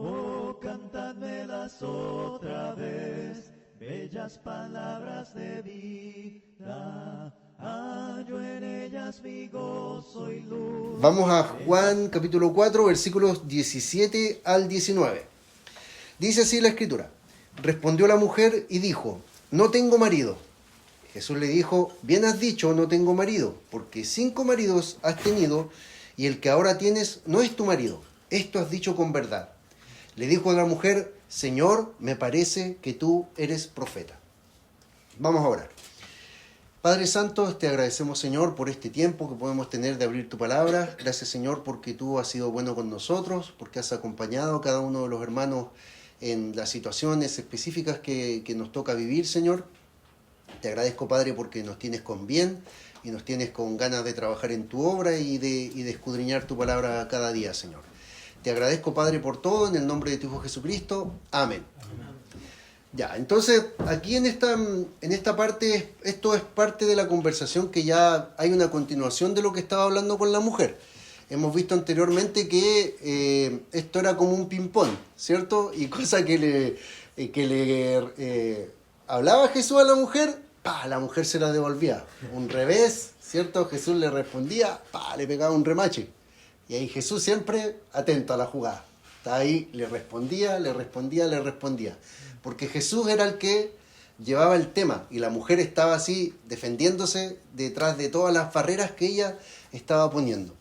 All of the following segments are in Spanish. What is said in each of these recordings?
Oh, cantadmelas otra vez, bellas palabras de vida, hallo en ellas mi gozo y luz. Vamos a Juan capítulo 4, versículos 17 al 19. Dice así la escritura: respondió la mujer y dijo: no tengo marido. Jesús le dijo: bien has dicho, no tengo marido, porque 5 maridos has tenido, y el que ahora tienes no es tu marido. Esto has dicho con verdad. Le dijo a la mujer: Señor, me parece que tú eres profeta. Vamos a orar. Padre Santo, te agradecemos, Señor, por este tiempo que podemos tener de abrir tu palabra. Gracias, Señor, porque tú has sido bueno con nosotros, porque has acompañado a cada uno de los hermanos en las situaciones específicas que nos toca vivir, Señor. Te agradezco, Padre, porque nos tienes con bien y nos tienes con ganas de trabajar en tu obra y de escudriñar tu palabra cada día, Señor. Te agradezco, Padre, por todo, en el nombre de tu Hijo Jesucristo. Amén. Ya, entonces, aquí en esta parte, esto es parte de la conversación que ya hay una continuación de lo que estaba hablando con la mujer. Hemos visto anteriormente que esto era como un ping-pong, ¿cierto? Y cosa que le hablaba Jesús a la mujer, la mujer se la devolvía. Un revés, ¿cierto? Jesús le respondía, le pegaba un remache. Y ahí Jesús siempre atento a la jugada. Está ahí, le respondía. Porque Jesús era el que llevaba el tema y la mujer estaba así defendiéndose detrás de todas las barreras que ella estaba poniendo.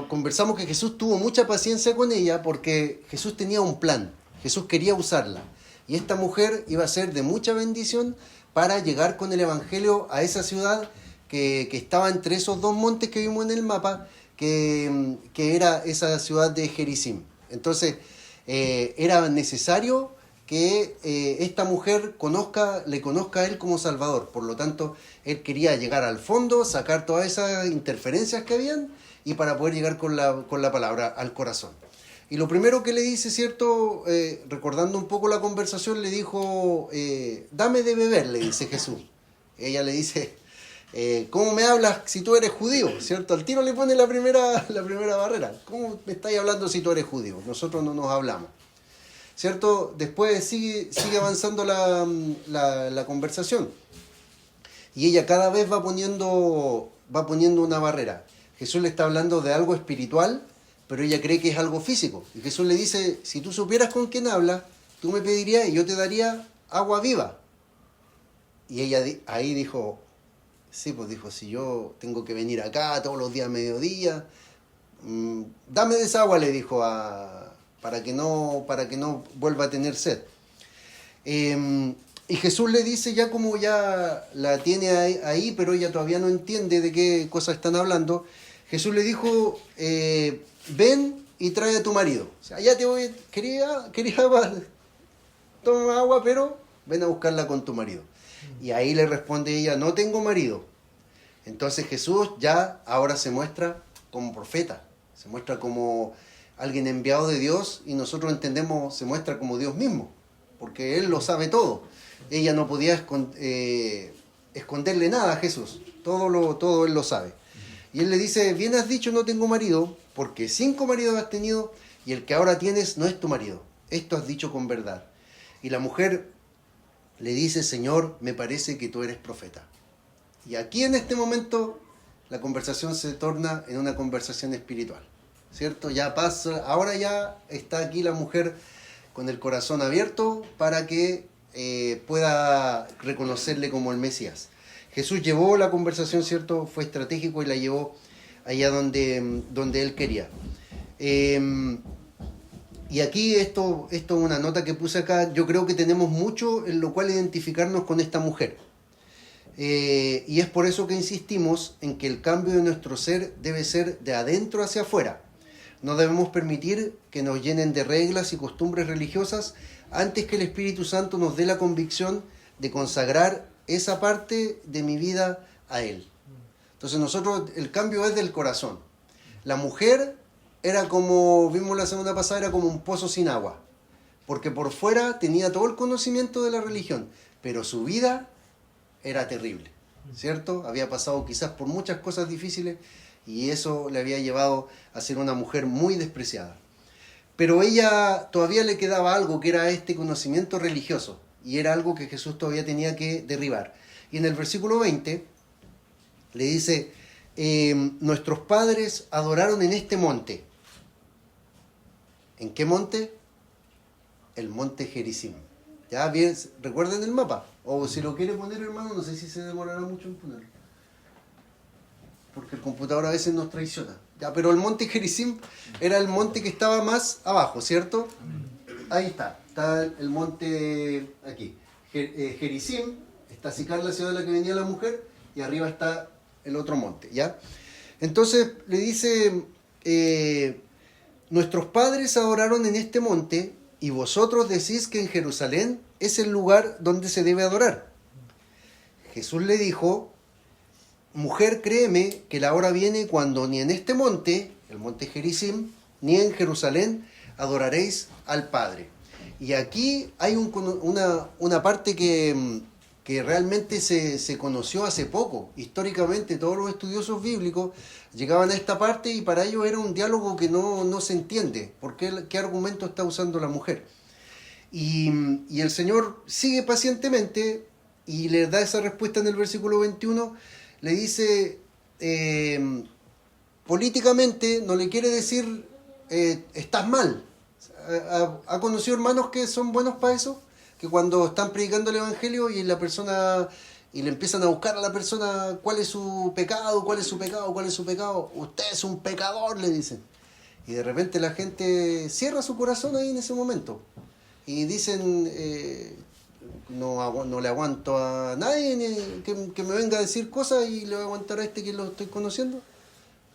Conversamos que Jesús tuvo mucha paciencia con ella porque Jesús tenía un plan. Jesús quería usarla. Y esta mujer iba a ser de mucha bendición para llegar con el evangelio a esa ciudad que estaba entre esos 2 montes que vimos en el mapa, que era esa ciudad de Gerizim. Entonces, era necesario que esta mujer le conozca a él como Salvador. Por lo tanto, él quería llegar al fondo, sacar todas esas interferencias que habían y para poder llegar con la palabra al corazón. Y lo primero que le dice, ¿cierto? Recordando un poco la conversación, le dijo, dame de beber, le dice Jesús. Ella le dice, ¿cómo me hablas si tú eres judío? ¿Cierto? Al tiro le pone la primera barrera. ¿Cómo me estáis hablando si tú eres judío? Nosotros no nos hablamos. ¿Cierto? Después sigue avanzando la conversación. Y ella cada vez va poniendo una barrera. Jesús le está hablando de algo espiritual, pero ella cree que es algo físico. Y Jesús le dice, si tú supieras con quién hablas, tú me pedirías y yo te daría agua viva. Y ella ahí dijo, sí, pues dijo, si yo tengo que venir acá todos los días a mediodía, dame de esa agua, le dijo, para que no vuelva a tener sed. Y Jesús le dice, ya como ya la tiene ahí, pero ella todavía no entiende de qué cosa están hablando, Jesús le dijo, ven y trae a tu marido. O sea, ya te voy, quería toma agua, pero ven a buscarla con tu marido. Y ahí le responde ella, no tengo marido. Entonces Jesús ya ahora se muestra como profeta, se muestra como alguien enviado de Dios y nosotros entendemos, se muestra como Dios mismo, porque Él lo sabe todo. Ella no podía esconderle nada a Jesús, todo Él lo sabe. Y Él le dice, bien has dicho, no tengo marido, porque 5 maridos has tenido y el que ahora tienes no es tu marido. Esto has dicho con verdad. Y la mujer le dice, Señor, me parece que tú eres profeta. Y aquí en este momento la conversación se torna en una conversación espiritual, ¿cierto? Ya pasa, ahora ya está aquí la mujer con el corazón abierto para que pueda reconocerle como el Mesías. Jesús llevó la conversación, ¿cierto? Fue estratégico y la llevó allá donde Él quería. Y aquí esto es una nota que puse acá. Yo creo que tenemos mucho en lo cual identificarnos con esta mujer. Y es por eso que insistimos en que el cambio de nuestro ser debe ser de adentro hacia afuera. No debemos permitir que nos llenen de reglas y costumbres religiosas antes que el Espíritu Santo nos dé la convicción de consagrar esa parte de mi vida a Él. Entonces nosotros, el cambio es del corazón. La mujer era como, vimos la semana pasada, era como un pozo sin agua. Porque por fuera tenía todo el conocimiento de la religión, pero su vida era terrible, ¿cierto? Había pasado quizás por muchas cosas difíciles y eso le había llevado a ser una mujer muy despreciada. Pero ella todavía le quedaba algo, que era este conocimiento religioso, y era algo que Jesús todavía tenía que derribar. Y en el versículo 20 le dice, nuestros padres adoraron en este monte. ¿En qué monte? El monte Gerizim. Ya bien, recuerden el mapa. O si lo quiere poner, hermano, no sé si se demorará mucho en ponerlo, porque el computador a veces nos traiciona. Ya, pero el monte Gerizim era el monte que estaba más abajo, ¿cierto? Ahí está el monte aquí. Gerizim, está Sicar, la ciudad de la que venía la mujer, y arriba está el otro monte, ¿ya? Entonces le dice, nuestros padres adoraron en este monte, y vosotros decís que en Jerusalén es el lugar donde se debe adorar. Jesús le dijo, mujer, créeme que la hora viene cuando ni en este monte, el monte Gerizim, ni en Jerusalén adoraréis al Padre. Y aquí hay una parte que realmente se conoció hace poco. Históricamente todos los estudiosos bíblicos llegaban a esta parte y para ellos era un diálogo que no se entiende. ¿Qué argumento está usando la mujer? Y el Señor sigue pacientemente y le da esa respuesta en el versículo 21. Le dice, políticamente no le quiere decir, estás mal. ¿Ha conocido hermanos que son buenos para eso? Que cuando están predicando el Evangelio y la persona, y le empiezan a buscar a la persona cuál es su pecado, cuál es su pecado, cuál es su pecado. Usted es un pecador, le dicen. Y de repente la gente cierra su corazón ahí en ese momento. Y dicen, no le aguanto a nadie que me venga a decir cosas y le voy a aguantar a este que lo estoy conociendo.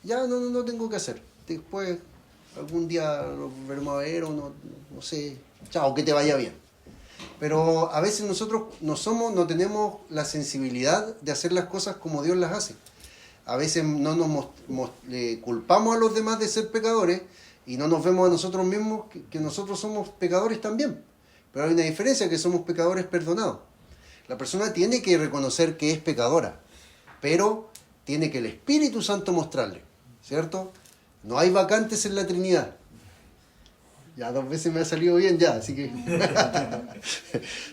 Ya no tengo que hacer. Después algún día lo volveremos a ver o no sé. Chao, que te vaya bien. Pero a veces nosotros no tenemos la sensibilidad de hacer las cosas como Dios las hace. A veces no le culpamos a los demás de ser pecadores y no nos vemos a nosotros mismos que nosotros somos pecadores también. Pero hay una diferencia, que somos pecadores perdonados. La persona tiene que reconocer que es pecadora, pero tiene que el Espíritu Santo mostrarle, ¿cierto? No hay vacantes en la Trinidad. Ya 2 veces me ha salido bien ya, así que...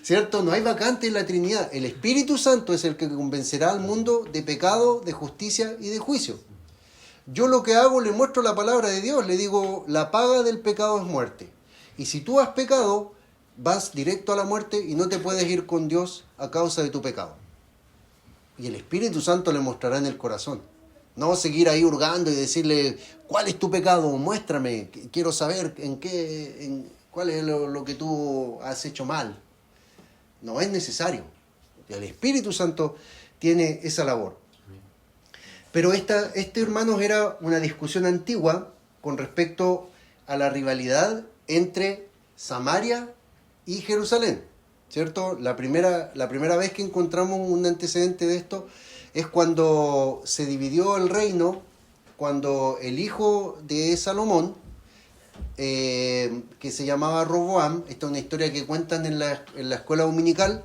¿Cierto? No hay vacante en la Trinidad. El Espíritu Santo es el que convencerá al mundo de pecado, de justicia y de juicio. Yo lo que hago, le muestro la palabra de Dios, le digo, la paga del pecado es muerte. Y si tú has pecado, vas directo a la muerte y no te puedes ir con Dios a causa de tu pecado. Y el Espíritu Santo le mostrará en el corazón. No seguir ahí hurgando y decirle, ¿cuál es tu pecado? Muéstrame, quiero saber cuál es lo que tú has hecho mal. No es necesario. El Espíritu Santo tiene esa labor. Pero hermanos, era una discusión antigua con respecto a la rivalidad entre Samaria y Jerusalén, ¿cierto? La primera vez que encontramos un antecedente de esto es cuando se dividió el reino, cuando el hijo de Salomón, que se llamaba Roboam, esta es una historia que cuentan en la escuela dominical,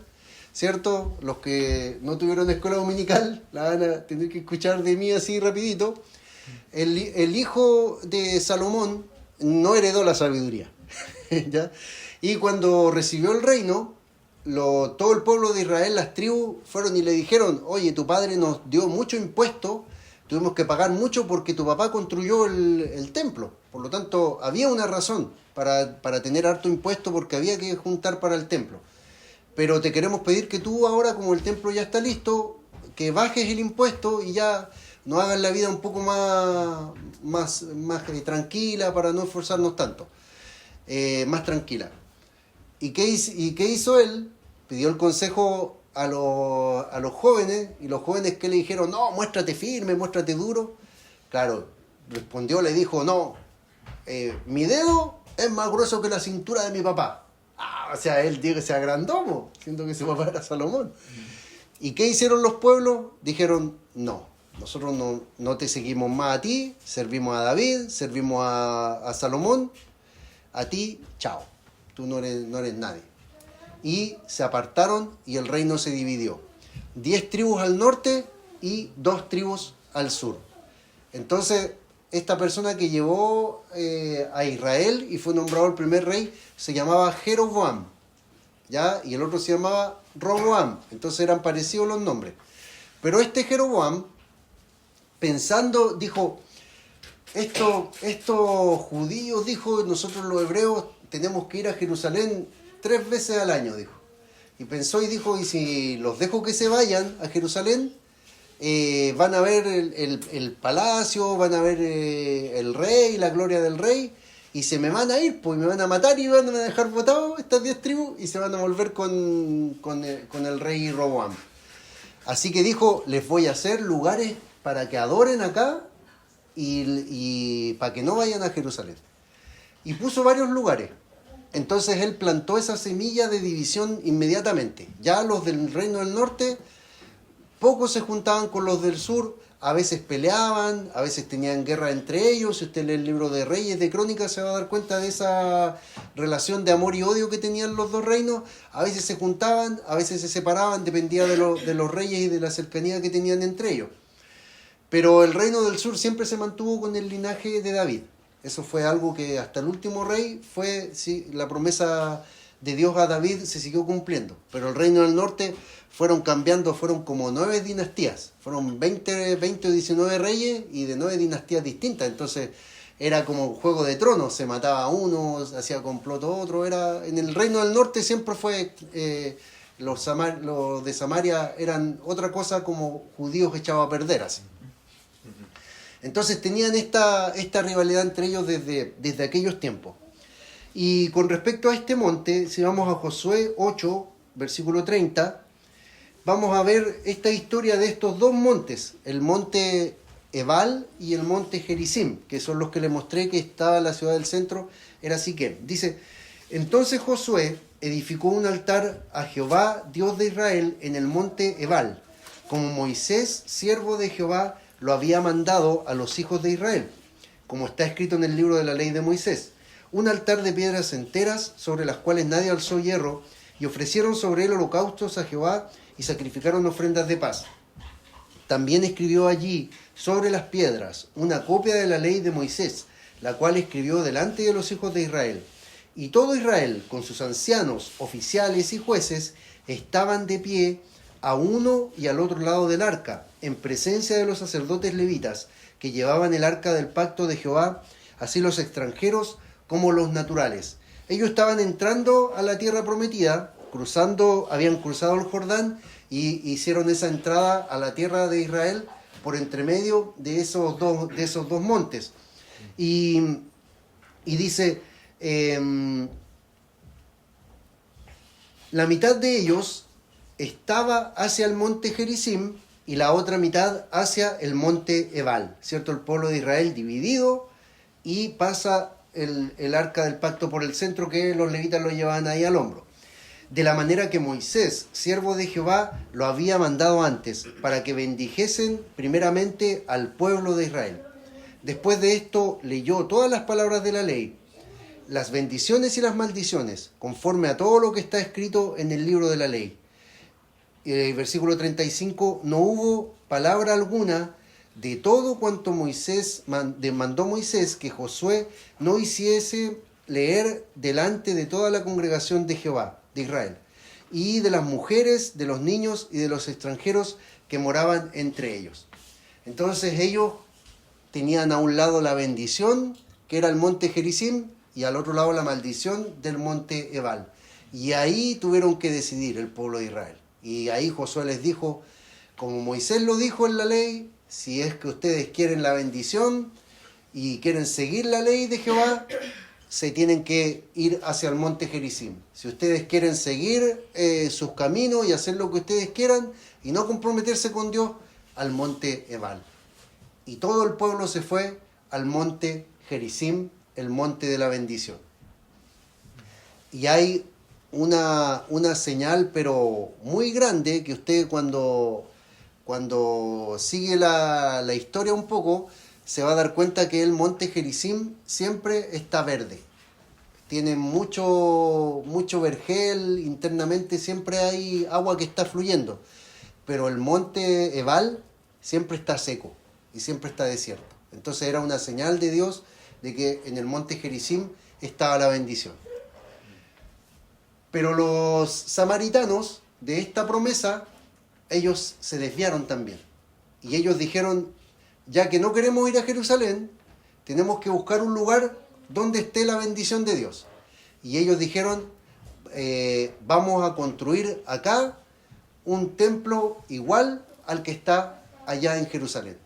¿cierto? Los que no tuvieron escuela dominical la van a tener que escuchar de mí así rapidito. El hijo de Salomón no heredó la sabiduría, ¿ya? Y cuando recibió el reino, todo el pueblo de Israel, las tribus, fueron y le dijeron, oye, tu padre nos dio mucho impuesto, tuvimos que pagar mucho porque tu papá construyó el templo. Por lo tanto, había una razón para tener harto impuesto, porque había que juntar para el templo. Pero te queremos pedir que tú ahora, como el templo ya está listo, que bajes el impuesto y ya nos hagas la vida un poco más tranquila, para no esforzarnos tanto. Más tranquila. ¿Y qué hizo él? Pidió el consejo a los jóvenes, y los jóvenes que le dijeron, no, muéstrate firme, muéstrate duro. Claro, respondió, le dijo, no, mi dedo es más grueso que la cintura de mi papá. O sea, él se agrandó, siendo que su papá era Salomón. ¿Y qué hicieron los pueblos? Dijeron, no, nosotros no te seguimos más a ti, servimos a David, servimos a Salomón, a ti, chao, tú no eres nadie. Y se apartaron y el reino se dividió. 10 tribus al norte y 2 tribus al sur. Entonces, esta persona que llevó a Israel y fue nombrado el primer rey se llamaba Jeroboam, ¿ya? Y el otro se llamaba Roboam, entonces eran parecidos los nombres. Pero este Jeroboam, pensando, dijo, estos judíos, dijo, nosotros los hebreos tenemos que ir a Jerusalén 3 veces al año, dijo. Y pensó y dijo, y si los dejo que se vayan a Jerusalén, van a ver el palacio, van a ver el rey, la gloria del rey, y se me van a ir, pues me van a matar y me van a dejar botados estas 10 tribus y se van a volver con el rey Roboam. Así que dijo, les voy a hacer lugares para que adoren acá y para que no vayan a Jerusalén. Y puso varios lugares. Entonces él plantó esa semilla de división inmediatamente. Ya los del reino del norte pocos se juntaban con los del sur, a veces peleaban, a veces tenían guerra entre ellos. Si usted lee el libro de Reyes, de Crónicas, se va a dar cuenta de esa relación de amor y odio que tenían los dos reinos. A veces se juntaban, a veces se separaban, dependía de los reyes y de la cercanía que tenían entre ellos. Pero el reino del sur siempre se mantuvo con el linaje de David. Eso fue algo que hasta el último rey fue, sí, la promesa de Dios a David se siguió cumpliendo. Pero el reino del norte fueron cambiando, fueron como 9 dinastías. Fueron 20 o 19 reyes y de 9 dinastías distintas. Entonces era como un Juego de Tronos, se mataba a uno, hacía complot a otro. En el reino del norte siempre fue, los de Samaria eran otra cosa, como judíos echados a perder así. Entonces tenían esta rivalidad entre ellos desde aquellos tiempos. Y con respecto a este monte, si vamos a Josué 8, versículo 30, vamos a ver esta historia de estos dos montes, el monte Ebal y el monte Gerizim, que son los que le mostré que estaba en la ciudad del centro, era Siquem. Dice, entonces Josué edificó un altar a Jehová, Dios de Israel, en el monte Ebal, como Moisés, siervo de Jehová, lo había mandado a los hijos de Israel, como está escrito en el libro de la ley de Moisés, un altar de piedras enteras sobre las cuales nadie alzó hierro, y ofrecieron sobre él holocaustos a Jehová y sacrificaron ofrendas de paz. También escribió allí sobre las piedras una copia de la ley de Moisés, la cual escribió delante de los hijos de Israel. Y todo Israel, con sus ancianos, oficiales y jueces, estaban de pie a uno y al otro lado del arca, en presencia de los sacerdotes levitas, que llevaban el arca del pacto de Jehová, así los extranjeros como los naturales. Ellos estaban entrando a la tierra prometida, habían cruzado el Jordán y hicieron esa entrada a la tierra de Israel por entre medio de esos dos montes. Y dice, la mitad de ellos estaba hacia el monte Gerizim y la otra mitad hacia el monte Ebal, ¿cierto? El pueblo de Israel dividido, y pasa el arca del pacto por el centro, que los levitas lo llevaban ahí al hombro. De la manera que Moisés, siervo de Jehová, lo había mandado antes, para que bendijesen primeramente al pueblo de Israel. Después de esto leyó todas las palabras de la ley, las bendiciones y las maldiciones, conforme a todo lo que está escrito en el libro de la ley. Versículo 35, no hubo palabra alguna de todo cuanto mandó Moisés que Josué no hiciese leer delante de toda la congregación de Jehová, de Israel, y de las mujeres, de los niños y de los extranjeros que moraban entre ellos. Entonces ellos tenían a un lado la bendición, que era el monte Gerizim, y al otro lado la maldición del monte Ebal. Y ahí tuvieron que decidir el pueblo de Israel. Y ahí Josué les dijo, como Moisés lo dijo en la ley, si es que ustedes quieren la bendición y quieren seguir la ley de Jehová, se tienen que ir hacia el monte Gerizim. Si ustedes quieren seguir sus caminos y hacer lo que ustedes quieran y no comprometerse con Dios, al monte Ebal. Y todo el pueblo se fue al monte Gerizim, el monte de la bendición. Y hay una señal, pero muy grande, que usted cuando sigue la historia un poco, se va a dar cuenta que el monte Gerizim siempre está verde. Tiene mucho vergel, internamente siempre hay agua que está fluyendo. Pero el monte Ebal siempre está seco y siempre está desierto. Entonces era una señal de Dios de que en el monte Gerizim estaba la bendición. Pero los samaritanos de esta promesa, ellos se desviaron también. Y ellos dijeron, ya que no queremos ir a Jerusalén, tenemos que buscar un lugar donde esté la bendición de Dios. Y ellos dijeron, vamos a construir acá un templo igual al que está allá en Jerusalén.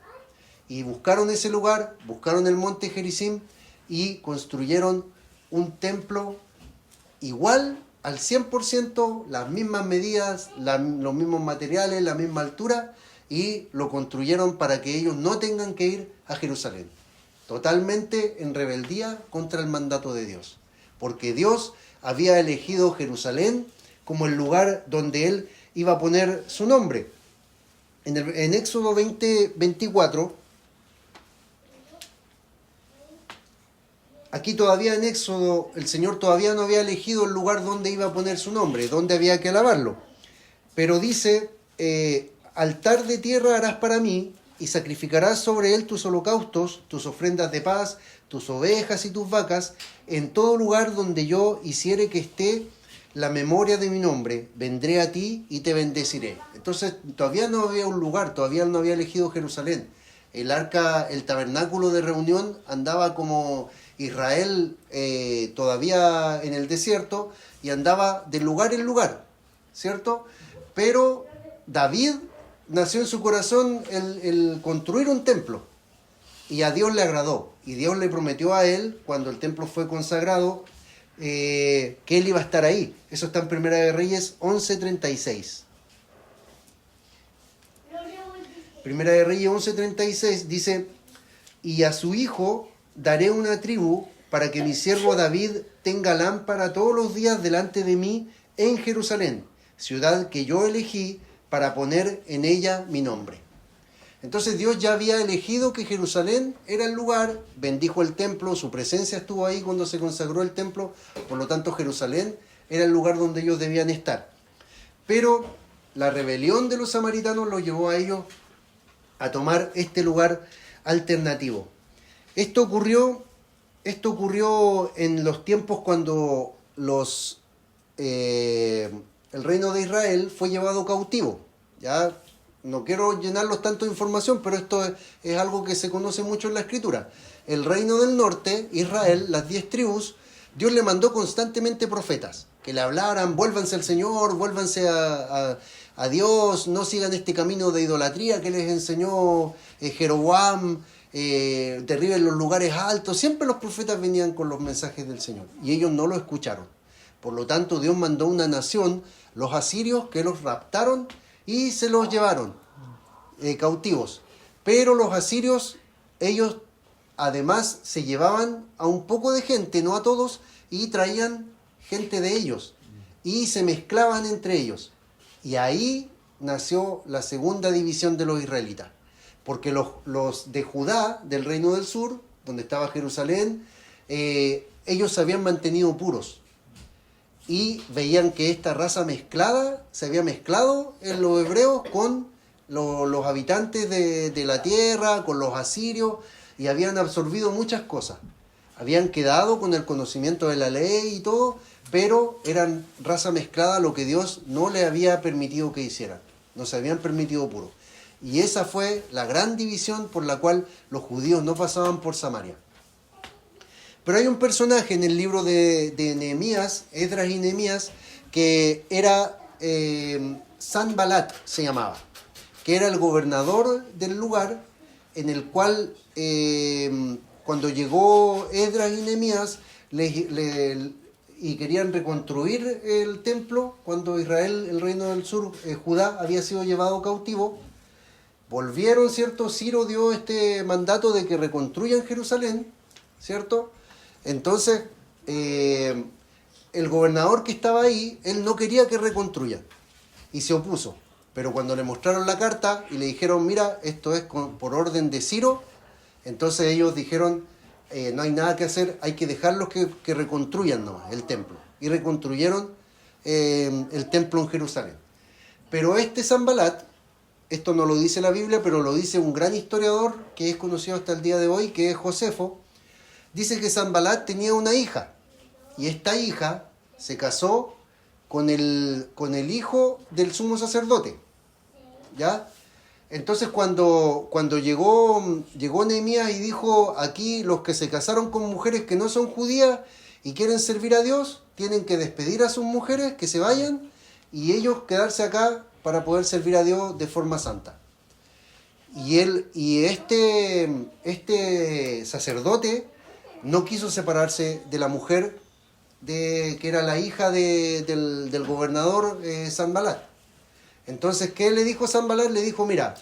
Y buscaron ese lugar, buscaron el monte Gerizim y construyeron un templo igual al 100%, las mismas medidas, los mismos materiales, la misma altura, y lo construyeron para que ellos no tengan que ir a Jerusalén. Totalmente en rebeldía contra el mandato de Dios. Porque Dios había elegido Jerusalén como el lugar donde Él iba a poner su nombre. En Éxodo 20:24, aquí todavía en Éxodo, el Señor todavía no había elegido el lugar donde iba a poner su nombre, donde había que alabarlo. Pero dice, altar de tierra harás para mí, y sacrificarás sobre él tus holocaustos, tus ofrendas de paz, tus ovejas y tus vacas, en todo lugar donde yo hiciere que esté la memoria de mi nombre, vendré a ti y te bendeciré. Entonces todavía no había un lugar, todavía no había elegido Jerusalén. El arca, el tabernáculo de reunión andaba como Israel todavía en el desierto y andaba de lugar en lugar, ¿cierto? Pero David nació en su corazón el construir un templo y a Dios le agradó. Y Dios le prometió a él, cuando el templo fue consagrado, que él iba a estar ahí. Eso está en Primera de Reyes 11:36. Primera de Reyes 11:36 dice, y a su hijo daré una tribu para que mi siervo David tenga lámpara todos los días delante de mí en Jerusalén, ciudad que yo elegí para poner en ella mi nombre. Entonces Dios ya había elegido que Jerusalén era el lugar, bendijo el templo, su presencia estuvo ahí cuando se consagró el templo, por lo tanto Jerusalén era el lugar donde ellos debían estar. Pero la rebelión de los samaritanos los llevó a ellos a tomar este lugar alternativo. Esto ocurrió en los tiempos cuando el reino de Israel fue llevado cautivo. Ya no quiero llenarlos tanto de información, pero esto es algo que se conoce mucho en la Escritura. El reino del norte, Israel, las 10 tribus, Dios le mandó constantemente profetas que le hablaran, vuélvanse al Señor, vuélvanse a Dios, no sigan este camino de idolatría que les enseñó Jeroboam, derriben los lugares altos. Siempre los profetas venían con los mensajes del Señor y ellos no lo escucharon. Por lo tanto, Dios mandó una nación, los asirios, que los raptaron y se los llevaron cautivos. Pero los asirios, ellos además se llevaban a un poco de gente, no a todos, y traían gente de ellos y se mezclaban entre ellos. Y ahí nació la segunda división de los israelitas. Porque los de Judá, del reino del sur, donde estaba Jerusalén, ellos se habían mantenido puros. Y veían que esta raza mezclada se había mezclado en los hebreos con los habitantes de la tierra, con los asirios, y habían absorbido muchas cosas. Habían quedado con el conocimiento de la ley y todo, pero eran raza mezclada, lo que Dios no le había permitido que hicieran. No se habían permitido puros. Y esa fue la gran división por la cual los judíos no pasaban por Samaria. Pero hay un personaje en el libro de Nehemías, Esdras y Nehemías, que era Sanbalat, se llamaba, que era el gobernador del lugar, en el cual cuando llegó Esdras y Nehemías y querían reconstruir el templo, cuando Israel, el reino del sur, Judá, había sido llevado cautivo, volvieron, ¿cierto? Ciro dio este mandato de que reconstruyan Jerusalén, ¿cierto? Entonces, el gobernador que estaba ahí, él no quería que reconstruyan y se opuso. Pero cuando le mostraron la carta y le dijeron, mira, esto es por orden de Ciro, entonces ellos dijeron, no hay nada que hacer, hay que dejarlos que reconstruyan nomás el templo. Y reconstruyeron el templo en Jerusalén. Pero este Sanbalat, esto no lo dice la Biblia, pero lo dice un gran historiador que es conocido hasta el día de hoy, que es Josefo. Dice que Sanbalat tenía una hija, y esta hija se casó con el hijo del sumo sacerdote, ¿ya? Entonces cuando llegó Nehemías y dijo, aquí los que se casaron con mujeres que no son judías y quieren servir a Dios, tienen que despedir a sus mujeres, que se vayan, y ellos quedarse acá para poder servir a Dios de forma santa. Y este sacerdote no quiso separarse de la mujer que era la hija del gobernador Sanbalat. Entonces, ¿qué le dijo Sanbalat? Le dijo, mira,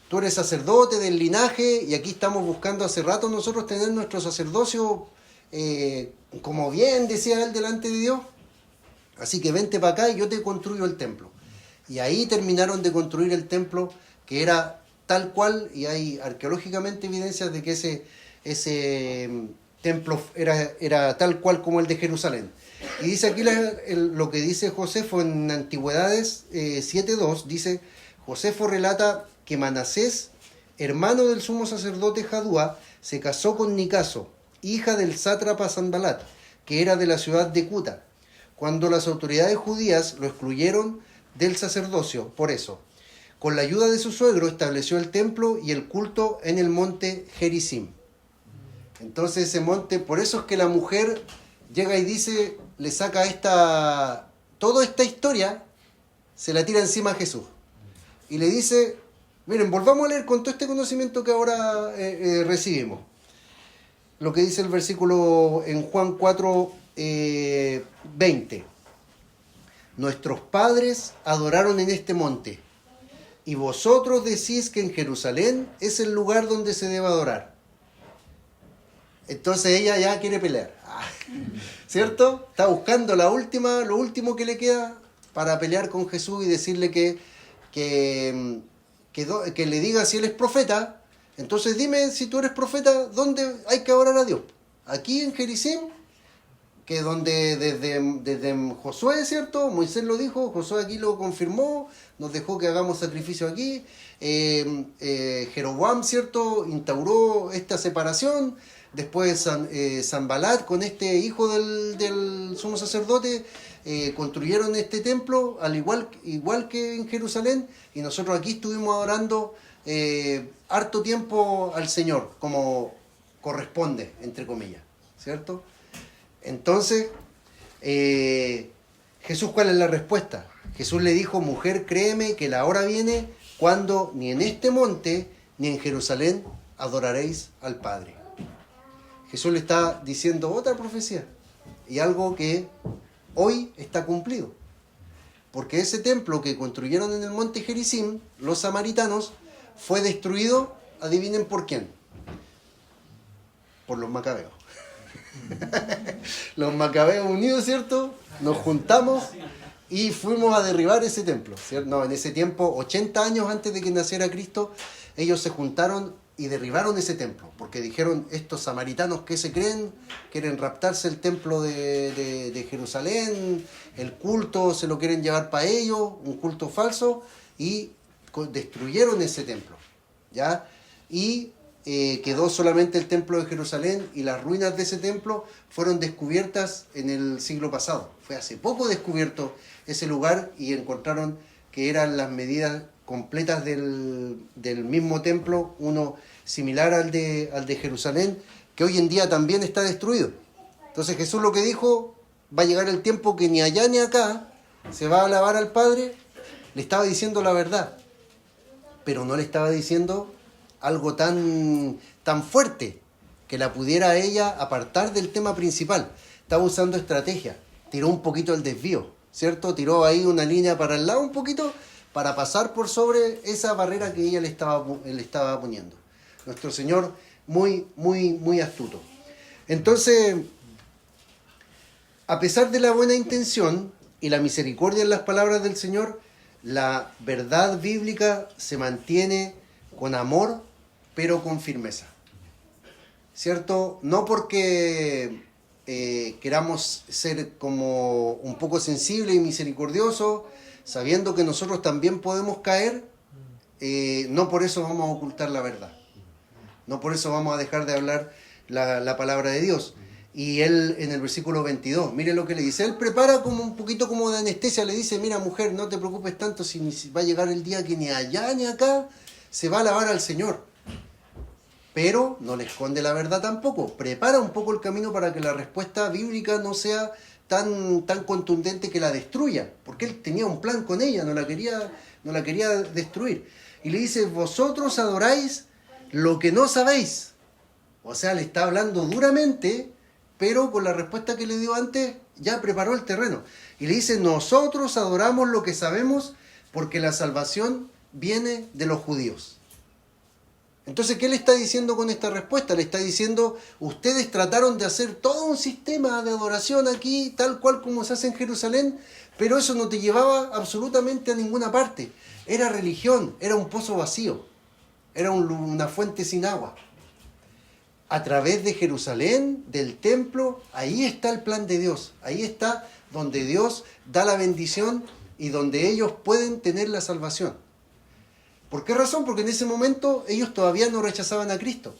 tú eres sacerdote del linaje y aquí estamos buscando hace rato nosotros tener nuestro sacerdocio como bien, decía él, delante de Dios. Así que vente para acá y yo te construyo el templo. Y ahí terminaron de construir el templo, que era tal cual, y hay arqueológicamente evidencias de que ese templo era tal cual como el de Jerusalén. Y dice aquí lo que dice Josefo en Antigüedades 7.2, dice, Josefo relata que Manasés, hermano del sumo sacerdote Jadúa, se casó con Nicaso, hija del sátrapa Sanbalat, que era de la ciudad de Cuta, cuando las autoridades judías lo excluyeron del sacerdocio. Por eso, con la ayuda de su suegro, estableció el templo y el culto en el monte Gerizim. Entonces ese monte, por eso es que la mujer llega y dice, le saca toda esta historia, se la tira encima a Jesús. Y le dice, miren, volvamos a leer con todo este conocimiento que ahora recibimos. Lo que dice el versículo en Juan 4, 20. Nuestros padres adoraron en este monte, y vosotros decís que en Jerusalén es el lugar donde se debe adorar. Entonces ella ya quiere pelear, ¿cierto? Está buscando lo último que le queda para pelear con Jesús y decirle que le diga si él es profeta. Entonces dime, si tú eres profeta, ¿dónde hay que adorar a Dios? Aquí en Gerizim, que donde desde Josué, ¿cierto? Moisés lo dijo, Josué aquí lo confirmó, nos dejó que hagamos sacrificio aquí. Jeroboam, ¿cierto? Instauró esta separación. Después Sanbalat con este hijo del sumo sacerdote construyeron este templo, al igual que en Jerusalén, y nosotros aquí estuvimos adorando harto tiempo al Señor, como corresponde, entre comillas, ¿cierto? Entonces, Jesús, ¿cuál es la respuesta? Jesús le dijo, mujer, créeme que la hora viene cuando ni en este monte ni en Jerusalén adoraréis al Padre. Jesús le está diciendo otra profecía y algo que hoy está cumplido. Porque ese templo que construyeron en el monte Gerizim, los samaritanos, fue destruido, adivinen por quién. Por los macabeos. Los macabeos unidos, ¿cierto? Nos juntamos y fuimos a derribar ese templo, ¿cierto? No, en ese tiempo, 80 años antes de que naciera Cristo, ellos se juntaron y derribaron ese templo, porque dijeron, estos samaritanos que se creen, quieren raptarse el templo de Jerusalén, el culto se lo quieren llevar para ellos, un culto falso, y destruyeron ese templo, ¿ya? Y quedó solamente el templo de Jerusalén, y las ruinas de ese templo fueron descubiertas en el siglo pasado. Fue hace poco descubierto ese lugar y encontraron que eran las medidas completas del mismo templo, uno similar al de Jerusalén, que hoy en día también está destruido. Entonces Jesús lo que dijo, va a llegar el tiempo que ni allá ni acá se va a alabar al Padre. Le estaba diciendo la verdad, pero no le estaba diciendo algo tan fuerte que la pudiera ella apartar del tema principal. Estaba usando estrategia, tiró un poquito el desvío, ¿cierto? Tiró ahí una línea para el lado un poquito, para pasar por sobre esa barrera que ella le estaba poniendo. Nuestro Señor muy, muy, muy astuto. Entonces, a pesar de la buena intención y la misericordia en las palabras del Señor, la verdad bíblica se mantiene con amor, pero con firmeza. ¿Cierto? No porque queramos ser como un poco sensibles y misericordiosos, sabiendo que nosotros también podemos caer no por eso vamos a ocultar la verdad. No por eso vamos a dejar de hablar la palabra de Dios. Y él en el versículo 22, mire lo que le dice. Él prepara como un poquito como de anestesia, le dice, mira mujer, no te preocupes tanto si va a llegar el día que ni allá ni acá se va a alabar al Señor. Pero no le esconde la verdad tampoco. Prepara un poco el camino para que la respuesta bíblica no sea tan contundente que la destruya. Porque él tenía un plan con ella, no la quería destruir. Y le dice, vosotros adoráis lo que no sabéis. O sea, le está hablando duramente, pero con la respuesta que le dio antes ya preparó el terreno. Y le dice, nosotros adoramos lo que sabemos porque la salvación viene de los judíos. Entonces, ¿qué le está diciendo con esta respuesta? Le está diciendo, ustedes trataron de hacer todo un sistema de adoración aquí, tal cual como se hace en Jerusalén, pero eso no te llevaba absolutamente a ninguna parte. Era religión, era un pozo vacío, era una fuente sin agua. A través de Jerusalén, del templo, ahí está el plan de Dios. Ahí está donde Dios da la bendición y donde ellos pueden tener la salvación. ¿Por qué razón? Porque en ese momento ellos todavía no rechazaban a Cristo.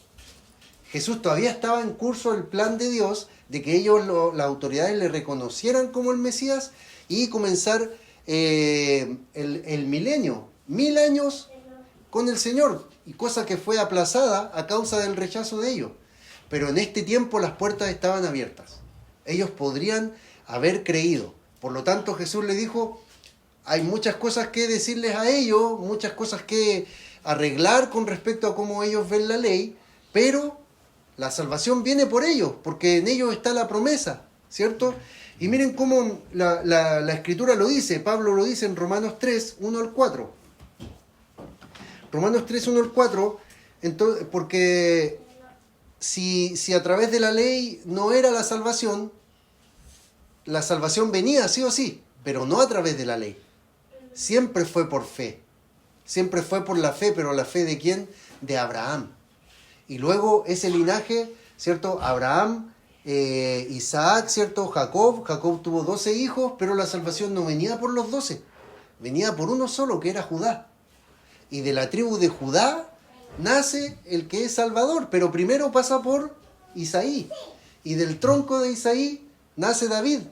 Jesús todavía estaba en curso el plan de Dios de que ellos, las autoridades, le reconocieran como el Mesías y comenzar el milenio, 1000 años con el Señor, y cosa que fue aplazada a causa del rechazo de ellos. Pero en este tiempo las puertas estaban abiertas. Ellos podrían haber creído. Por lo tanto, Jesús le dijo, hay muchas cosas que decirles a ellos, muchas cosas que arreglar con respecto a cómo ellos ven la ley, pero la salvación viene por ellos, porque en ellos está la promesa, ¿cierto? Y miren cómo la Escritura lo dice, Pablo lo dice en Romanos 3, 1 al 4. Romanos 3, 1 al 4, entonces, porque si a través de la ley no era la salvación venía sí o sí, pero no a través de la ley. Siempre fue por fe. Siempre fue por la fe, pero ¿la fe de quién? De Abraham. Y luego ese linaje, ¿cierto? Abraham, Isaac, ¿cierto? Jacob tuvo 12 hijos, pero la salvación no venía por los 12. Venía por uno solo, que era Judá. Y de la tribu de Judá nace el que es Salvador, pero primero pasa por Isaí. Y del tronco de Isaí nace David,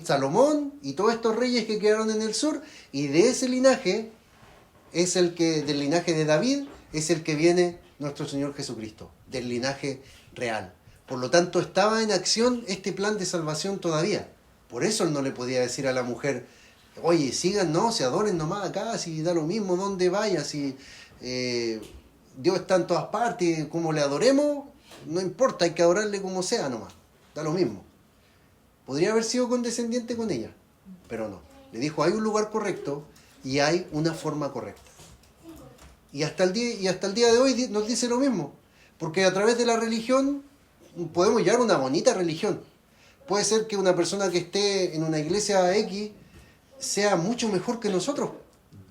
Salomón y todos estos reyes que quedaron en el sur. Y de ese linaje, del linaje de David, es el que viene nuestro Señor Jesucristo, del linaje real. Por lo tanto, estaba en acción este plan de salvación todavía. Por eso él no le podía decir a la mujer, oye, sigan, no, se adoren nomás acá, si da lo mismo donde vaya, si Dios está en todas partes, como le adoremos, no importa, hay que adorarle como sea nomás, da lo mismo. Podría haber sido condescendiente con ella, pero no. Le dijo, hay un lugar correcto y hay una forma correcta. Y hasta el día de hoy nos dice lo mismo, porque a través de la religión podemos llevar una bonita religión. Puede ser que una persona que esté en una iglesia X sea mucho mejor que nosotros,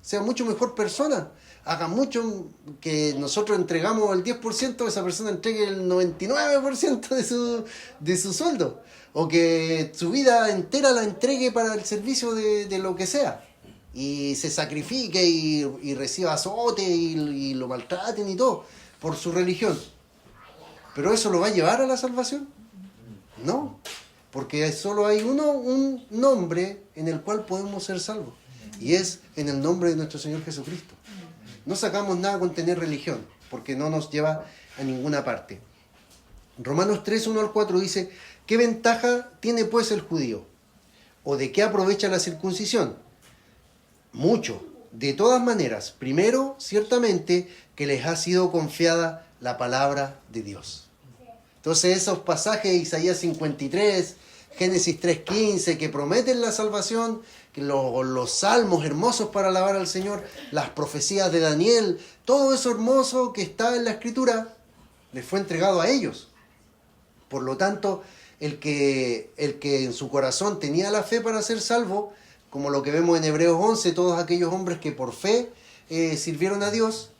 sea mucho mejor persona, haga mucho, que nosotros entregamos el 10%, esa persona entregue el 99% de su sueldo, o que su vida entera la entregue para el servicio de lo que sea, y se sacrifique y reciba azote y lo maltraten y todo, por su religión. ¿Pero eso lo va a llevar a la salvación? No, porque solo hay un nombre en el cual podemos ser salvos, y es en el nombre de nuestro Señor Jesucristo. No sacamos nada con tener religión, porque no nos lleva a ninguna parte. Romanos 3, 1 al 4 dice, ¿qué ventaja tiene pues el judío? ¿O de qué aprovecha la circuncisión? Mucho. De todas maneras, primero, ciertamente, que les ha sido confiada la palabra de Dios. Entonces esos pasajes de Isaías 53, Génesis 3:15, que prometen la salvación, que los salmos hermosos para alabar al Señor, las profecías de Daniel, todo eso hermoso que está en la Escritura, les fue entregado a ellos. Por lo tanto, el que en su corazón tenía la fe para ser salvo, como lo que vemos en Hebreos 11, todos aquellos hombres que por fe sirvieron a Dios,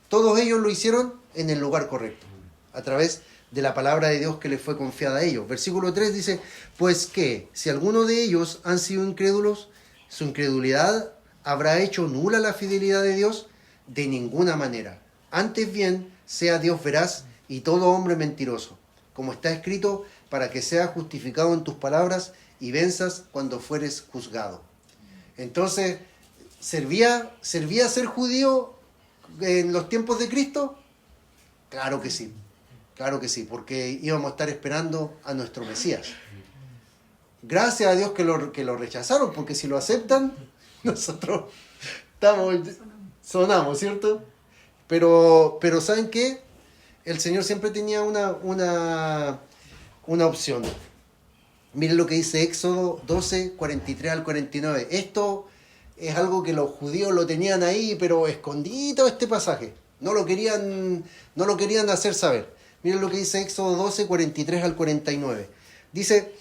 todos ellos lo hicieron en el lugar correcto, a través de la palabra de Dios que les fue confiada a ellos. Versículo 3 dice, pues que si alguno de ellos han sido incrédulos, su incredulidad ¿Habrá hecho nula la fidelidad de Dios? De ninguna manera. Antes bien, sea Dios veraz y todo hombre mentiroso, como está escrito, para que seas justificado en tus palabras y venzas cuando fueres juzgado. Entonces, ¿servía ser judío en los tiempos de Cristo? Claro que sí, porque íbamos a estar esperando a nuestro Mesías. Gracias a Dios que lo rechazaron, porque si lo aceptan, nosotros sonamos, ¿cierto? Pero ¿saben qué? El Señor siempre tenía una opción. Miren lo que dice Éxodo 12, 43 al 49. Esto es algo que los judíos lo tenían ahí, pero escondido este pasaje. No lo querían hacer saber. Miren lo que dice Éxodo 12, 43 al 49. Dice,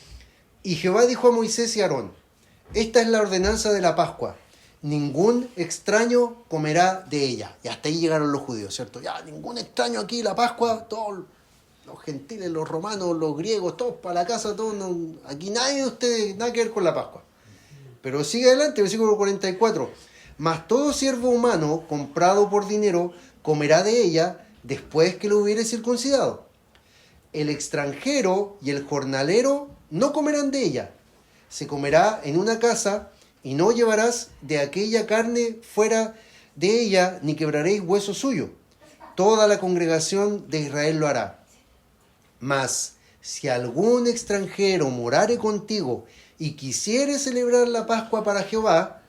y Jehová dijo a Moisés y a Aarón, esta es la ordenanza de la Pascua. Ningún extraño comerá de ella. Y hasta ahí llegaron los judíos, ¿cierto? Ya, ningún extraño aquí, la Pascua, todos los gentiles, los romanos, los griegos, todos para la casa, todos, aquí nadie de ustedes, nada que ver con la Pascua. Pero sigue adelante, versículo 44. Mas todo siervo humano comprado por dinero comerá de ella después que lo hubiere circuncidado. El extranjero y el jornalero no comerán de ella. Se comerá en una casa y no llevarás de aquella carne fuera de ella, ni quebraréis hueso suyo. Toda la congregación de Israel lo hará. Mas si algún extranjero morare contigo y quisiere celebrar la Pascua para Jehová,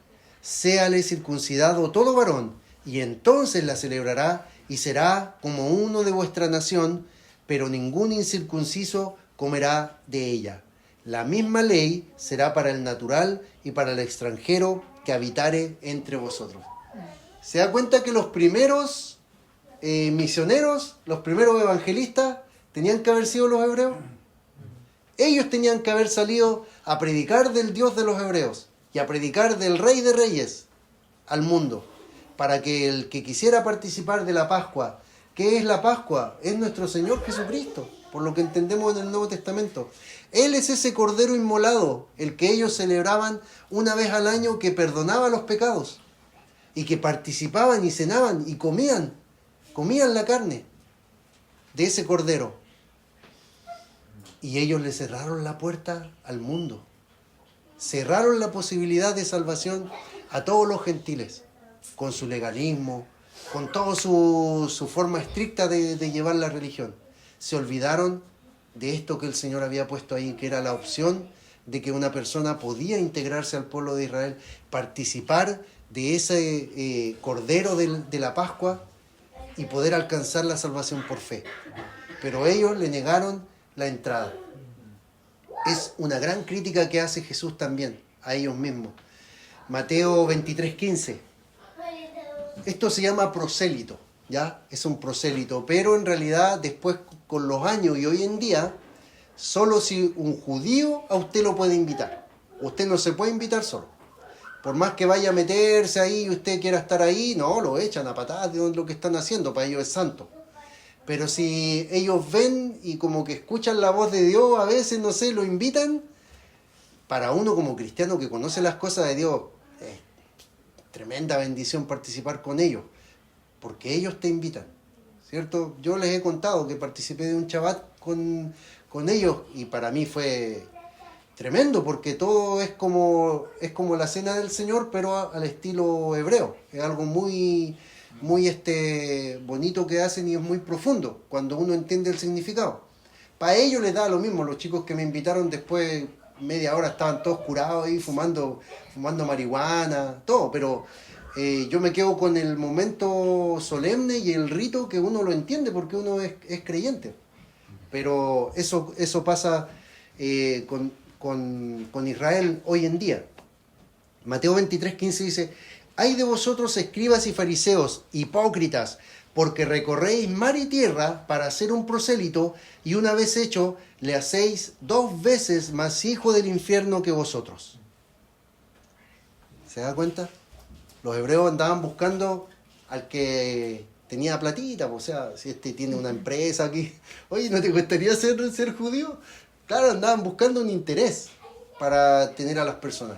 séale circuncidado todo varón, y entonces la celebrará y será como uno de vuestra nación, pero ningún incircunciso comerá de ella. La misma ley será para el natural y para el extranjero que habitare entre vosotros. ¿Se da cuenta que los primeros misioneros, los primeros evangelistas, tenían que haber sido los hebreos? Ellos tenían que haber salido a predicar del Dios de los hebreos y a predicar del Rey de Reyes al mundo, para que el que quisiera participar de la Pascua, ¿qué es la Pascua? Es nuestro Señor Jesucristo, por lo que entendemos en el Nuevo Testamento. Él es ese Cordero inmolado, el que ellos celebraban una vez al año, que perdonaba los pecados, y que participaban y cenaban y comían la carne de ese Cordero. Y ellos le cerraron la puerta al mundo. Cerraron la posibilidad de salvación a todos los gentiles, con su legalismo, con toda su forma estricta de llevar la religión. Se olvidaron de esto que el Señor había puesto ahí, que era la opción de que una persona podía integrarse al pueblo de Israel, participar de ese Cordero de la Pascua y poder alcanzar la salvación por fe. Pero ellos le negaron la entrada. Es una gran crítica que hace Jesús también a ellos mismos. Mateo 23:15. Esto se llama prosélito, ¿ya? Es un prosélito, pero en realidad después con los años y hoy en día, solo si un judío a usted lo puede invitar. Usted no se puede invitar solo. Por más que vaya a meterse ahí y usted quiera estar ahí, no, lo echan a patadas de lo que están haciendo, para ellos es santo. Pero si ellos ven y como que escuchan la voz de Dios, a veces, no sé, lo invitan, para uno como cristiano que conoce las cosas de Dios, es tremenda bendición participar con ellos, porque ellos te invitan, ¿cierto? Yo les he contado que participé de un Shabbat con ellos y para mí fue tremendo, porque todo es como la cena del Señor, pero al estilo hebreo. Es algo muy bonito que hacen y es muy profundo cuando uno entiende el significado. Para ellos les da lo mismo. Los chicos que me invitaron después, media hora, estaban todos curados ahí fumando marihuana, todo, pero yo me quedo con el momento solemne y el rito que uno lo entiende porque uno es creyente. Pero eso pasa con Israel hoy en día. Mateo 23:15 dice: «Ay de vosotros, escribas y fariseos, hipócritas, porque recorréis mar y tierra para hacer un prosélito, y una vez hecho, le hacéis 2 veces más hijo del infierno que vosotros». ¿Se da cuenta? Los hebreos andaban buscando al que tenía platita, o sea, si tiene una empresa aquí, oye, ¿no te gustaría ser judío? Claro, andaban buscando un interés para tener a las personas.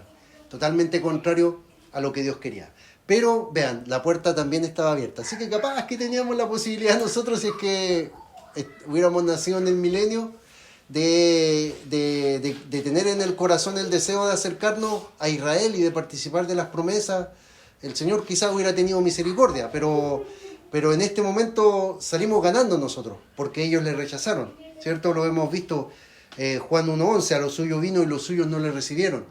Totalmente contrario a lo que Dios quería. Pero vean, la puerta también estaba abierta. Así que capaz que teníamos la posibilidad nosotros, si es que hubiéramos nacido en el milenio, de tener en el corazón el deseo de acercarnos a Israel y de participar de las promesas. El Señor quizás hubiera tenido misericordia, pero en este momento salimos ganando nosotros, porque ellos le rechazaron, ¿cierto? Lo hemos visto, Juan 1:11, a los suyos vino y los suyos no le recibieron.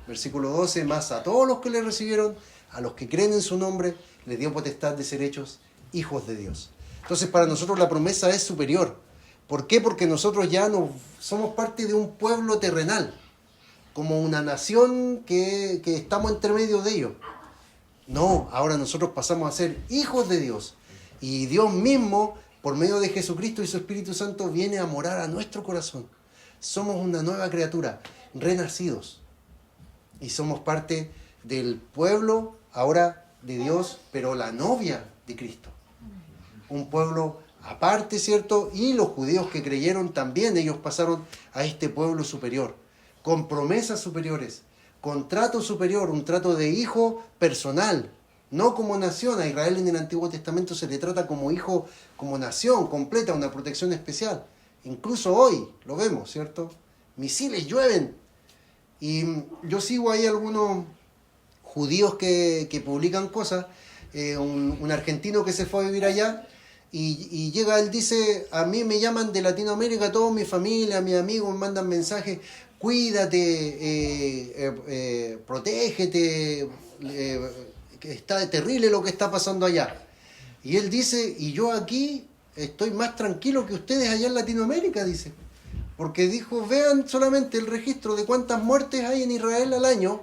Versículo 12, más a todos los que le recibieron, a los que creen en su nombre, les dio potestad de ser hechos hijos de Dios. Entonces para nosotros la promesa es superior. ¿Por qué? Porque nosotros ya no somos parte de un pueblo terrenal, como una nación que estamos entre medio de ellos. No, ahora nosotros pasamos a ser hijos de Dios. Y Dios mismo, por medio de Jesucristo y su Espíritu Santo, viene a morar a nuestro corazón. Somos una nueva criatura, renacidos. Y somos parte del pueblo ahora de Dios, pero la novia de Cristo. Un pueblo aparte, ¿cierto? Y los judíos que creyeron también, ellos pasaron a este pueblo superior, con promesas superiores, con trato superior, un trato de hijo personal, no como nación. A Israel en el Antiguo Testamento se le trata como hijo, como nación completa, una protección especial. Incluso hoy lo vemos, ¿cierto? Misiles llueven. Y yo sigo ahí algunos judíos que publican cosas, un argentino que se fue a vivir allá, y llega, él dice, a mí me llaman de Latinoamérica, toda mi familia, mis amigos me mandan mensajes, cuídate, protégete, que está terrible lo que está pasando allá. Y él dice, y yo aquí estoy más tranquilo que ustedes allá en Latinoamérica, dice. Porque dijo, vean solamente el registro de cuántas muertes hay en Israel al año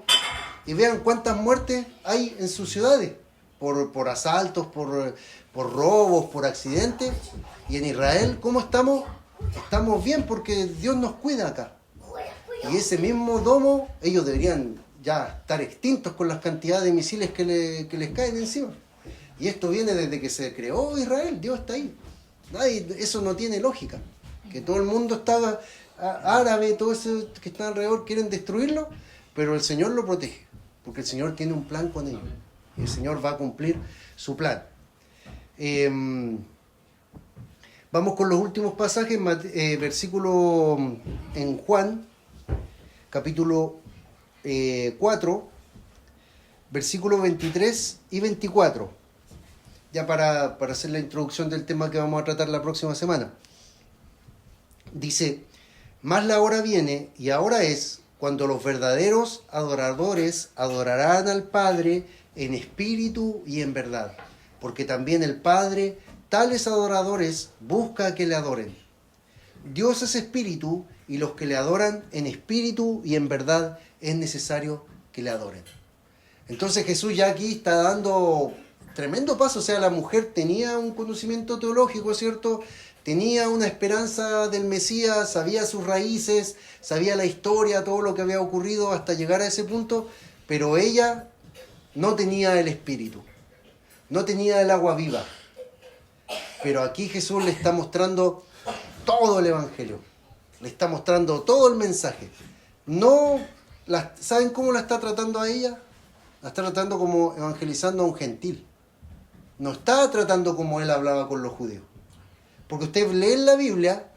y vean cuántas muertes hay en sus ciudades, por asaltos, por robos, por accidentes. Y en Israel, ¿cómo estamos? Estamos bien porque Dios nos cuida acá. Y ese mismo domo, ellos deberían ya estar extintos con las cantidades de misiles que les caen encima. Y esto viene desde que se creó Israel, Dios está ahí. Eso no tiene lógica. Que todo el mundo está árabe, todo eso que está alrededor quieren destruirlo, pero el Señor lo protege, porque el Señor tiene un plan con ellos. Y el Señor va a cumplir su plan. Vamos con los últimos pasajes, versículo en Juan, capítulo 4, versículos 23 y 24, ya para hacer la introducción del tema que vamos a tratar la próxima semana. Dice, mas la hora viene, y ahora es, cuando los verdaderos adoradores adorarán al Padre en espíritu y en verdad, porque también el Padre tales adoradores busca que le adoren. Dios es espíritu, y los que le adoran en espíritu y en verdad es necesario que le adoren. Entonces Jesús ya aquí está dando tremendo paso. O sea, la mujer tenía un conocimiento teológico, ¿cierto? Tenía una esperanza del Mesías, sabía sus raíces, sabía la historia, todo lo que había ocurrido hasta llegar a ese punto, pero ella no tenía el espíritu, no tenía el agua viva. Pero aquí Jesús le está mostrando todo el evangelio, le está mostrando todo el mensaje. ¿Saben cómo la está tratando a ella? La está tratando como evangelizando a un gentil. No está tratando como él hablaba con los judíos. Porque usted lee en la Biblia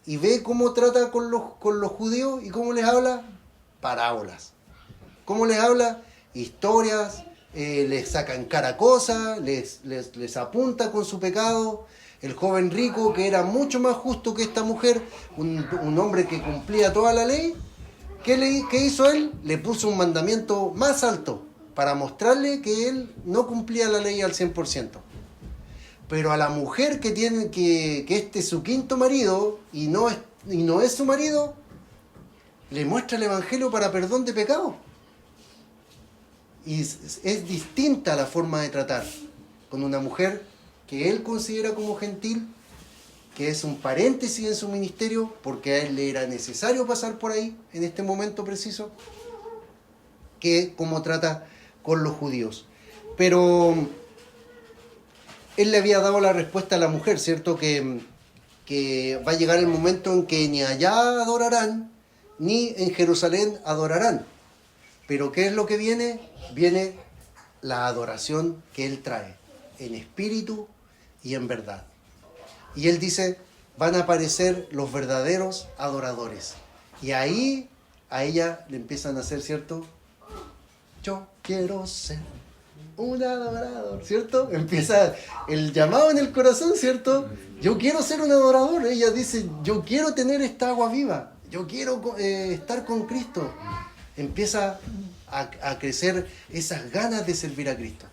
y ve cómo trata con los judíos y cómo les habla parábolas. Cómo les habla historias, les saca en cara cosas, les apunta con su pecado. El joven rico, que era mucho más justo que esta mujer, un hombre que cumplía toda la ley, ¿qué hizo él? Le puso un mandamiento más alto para mostrarle que él no cumplía la ley al 100%. Pero a la mujer que este es su quinto marido y no es su marido, le muestra el evangelio para perdón de pecado. Y es distinta la forma de tratar con una mujer que él considera como gentil, que es un paréntesis en su ministerio, porque a él le era necesario pasar por ahí en este momento preciso, que como trata con los judíos. Pero él le había dado la respuesta a la mujer, ¿cierto? Que va a llegar el momento en que ni allá adorarán, ni en Jerusalén adorarán. Pero ¿qué es lo que viene? Viene la adoración que Él trae, en espíritu y en verdad. Y Él dice, van a aparecer los verdaderos adoradores. Y ahí a ella le empiezan a hacer, ¿cierto? Yo quiero ser un adorador, ¿cierto? Empieza el llamado en el corazón, ¿cierto? Yo quiero ser un adorador. Ella dice, yo quiero tener esta agua viva. Yo quiero estar con Cristo. Empieza a crecer esas ganas de servir a Cristo.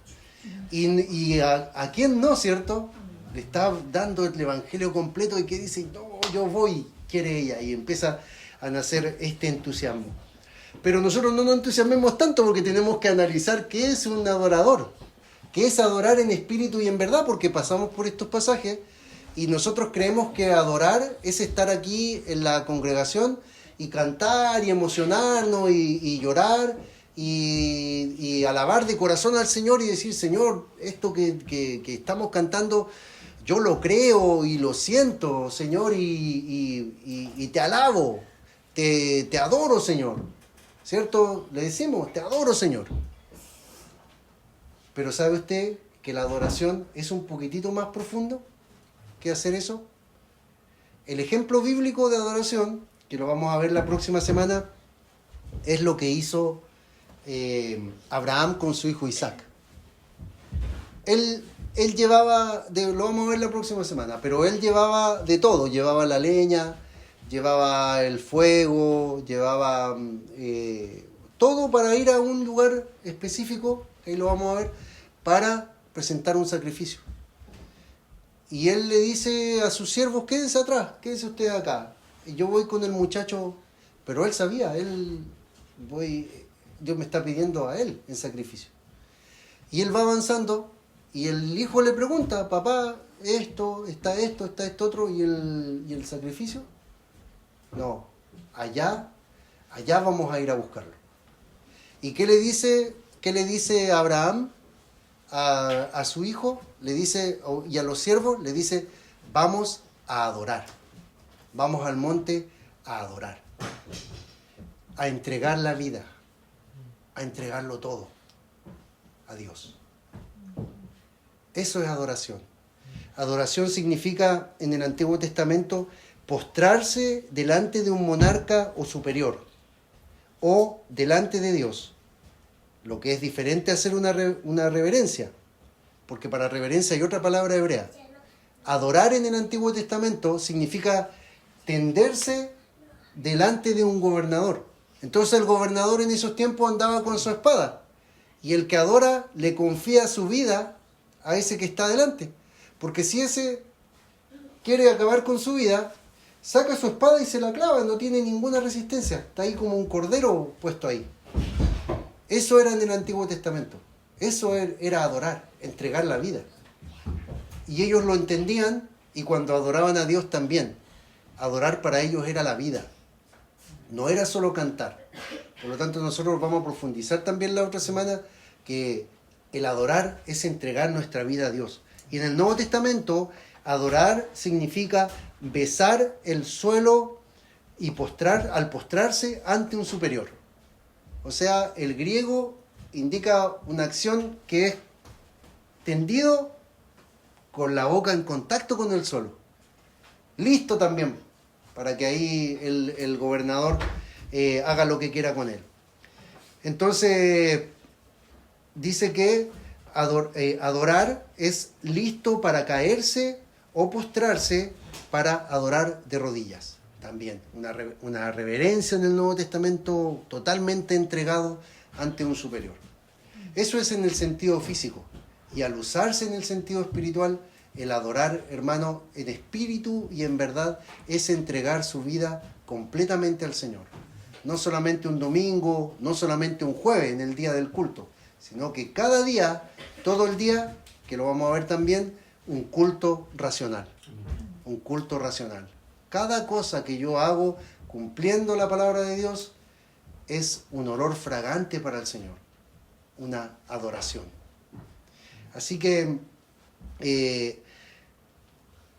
Y a quién no, ¿cierto? Le está dando el evangelio completo y que dice, no, yo voy, quiere ella. Y empieza a nacer este entusiasmo. Pero nosotros no nos entusiasmemos tanto porque tenemos que analizar qué es un adorador. Qué es adorar en espíritu y en verdad, porque pasamos por estos pasajes y nosotros creemos que adorar es estar aquí en la congregación y cantar y emocionarnos y llorar y alabar de corazón al Señor y decir, Señor, esto que estamos cantando, yo lo creo y lo siento, Señor, y te alabo, te adoro, Señor. ¿Cierto? Le decimos, te adoro, Señor. Pero ¿sabe usted que la adoración es un poquitito más profundo que hacer eso? El ejemplo bíblico de adoración, que lo vamos a ver la próxima semana, es lo que hizo Abraham con su hijo Isaac. Él llevaba, lo vamos a ver la próxima semana, pero él llevaba de todo, llevaba la leña, llevaba el fuego, llevaba todo para ir a un lugar específico, ahí lo vamos a ver, para presentar un sacrificio. Y él le dice a sus siervos, quédense atrás, quédense ustedes acá. Y yo voy con el muchacho, pero él sabía, Dios me está pidiendo a él en sacrificio. Y él va avanzando y el hijo le pregunta, papá, esto, está esto otro, ¿y el sacrificio? No, allá vamos a ir a buscarlo. ¿Y qué le dice Abraham a su hijo? Le dice, y a los siervos, le dice, vamos a adorar. Vamos al monte a adorar. A entregar la vida. A entregarlo todo a Dios. Eso es adoración. Adoración significa, en el Antiguo Testamento, postrarse delante de un monarca o superior, o delante de Dios, lo que es diferente a hacer una reverencia, porque para reverencia hay otra palabra hebrea. Adorar en el Antiguo Testamento significa tenderse delante de un gobernador. Entonces el gobernador en esos tiempos andaba con su espada, y el que adora le confía su vida a ese que está delante, porque si ese quiere acabar con su vida, saca su espada y se la clava, no tiene ninguna resistencia. Está ahí como un cordero puesto ahí. Eso era en el Antiguo Testamento. Eso era adorar, entregar la vida. Y ellos lo entendían y cuando adoraban a Dios también. Adorar para ellos era la vida. No era solo cantar. Por lo tanto, nosotros vamos a profundizar también la otra semana que el adorar es entregar nuestra vida a Dios. Y en el Nuevo Testamento, adorar significa besar el suelo y al postrarse ante un superior. O sea, el griego indica una acción que es tendido con la boca en contacto con el suelo. Listo también, para que ahí el gobernador haga lo que quiera con él. Entonces, dice que adorar es listo para caerse o postrarse para adorar de rodillas. También una reverencia en el Nuevo Testamento totalmente entregado ante un superior. Eso es en el sentido físico. Y al usarse en el sentido espiritual, el adorar, hermano, en espíritu y en verdad, es entregar su vida completamente al Señor. No solamente un domingo, no solamente un jueves en el día del culto, sino que cada día, todo el día, que lo vamos a ver también, un culto racional. Un culto racional. Cada cosa que yo hago cumpliendo la palabra de Dios es un olor fragante para el Señor. Una adoración. Así que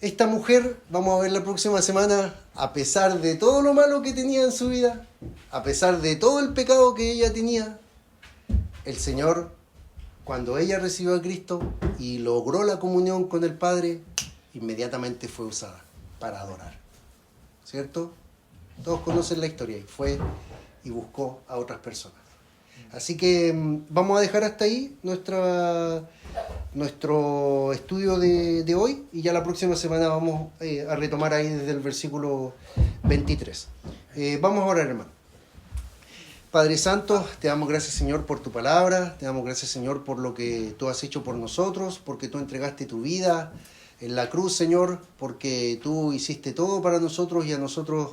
esta mujer, vamos a ver la próxima semana, a pesar de todo lo malo que tenía en su vida, a pesar de todo el pecado que ella tenía, el Señor, cuando ella recibió a Cristo y logró la comunión con el Padre, inmediatamente fue usada para adorar. ¿Cierto? Todos conocen la historia y fue y buscó a otras personas. Así que vamos a dejar hasta ahí nuestro estudio de hoy y ya la próxima semana vamos a retomar ahí desde el versículo 23. Vamos a orar, hermano. Padre Santo, te damos gracias, Señor, por tu palabra, te damos gracias, Señor, por lo que tú has hecho por nosotros, porque tú entregaste tu vida en la cruz, Señor, porque tú hiciste todo para nosotros y a nosotros,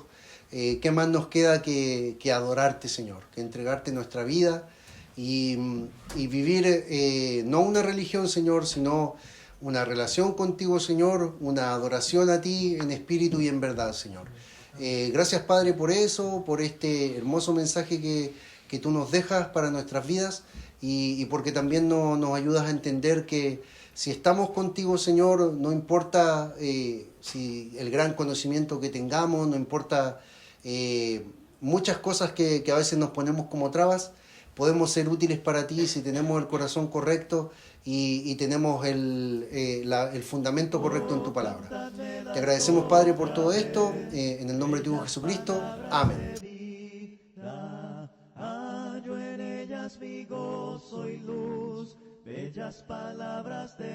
¿qué más nos queda que adorarte, Señor? Que entregarte nuestra vida y vivir no una religión, Señor, sino una relación contigo, Señor, una adoración a ti en espíritu y en verdad, Señor. Gracias, Padre, por eso, por este hermoso mensaje que tú nos dejas para nuestras vidas y porque también nos ayudas a entender que si estamos contigo, Señor, no importa si el gran conocimiento que tengamos, no importa muchas cosas que a veces nos ponemos como trabas, podemos ser útiles para ti si tenemos el corazón correcto y tenemos el fundamento correcto en tu palabra. Te agradecemos, Padre, por todo esto, en el nombre de tu Hijo Jesucristo. Amén. Hallo en ellas mi gozo y luz, bellas palabras de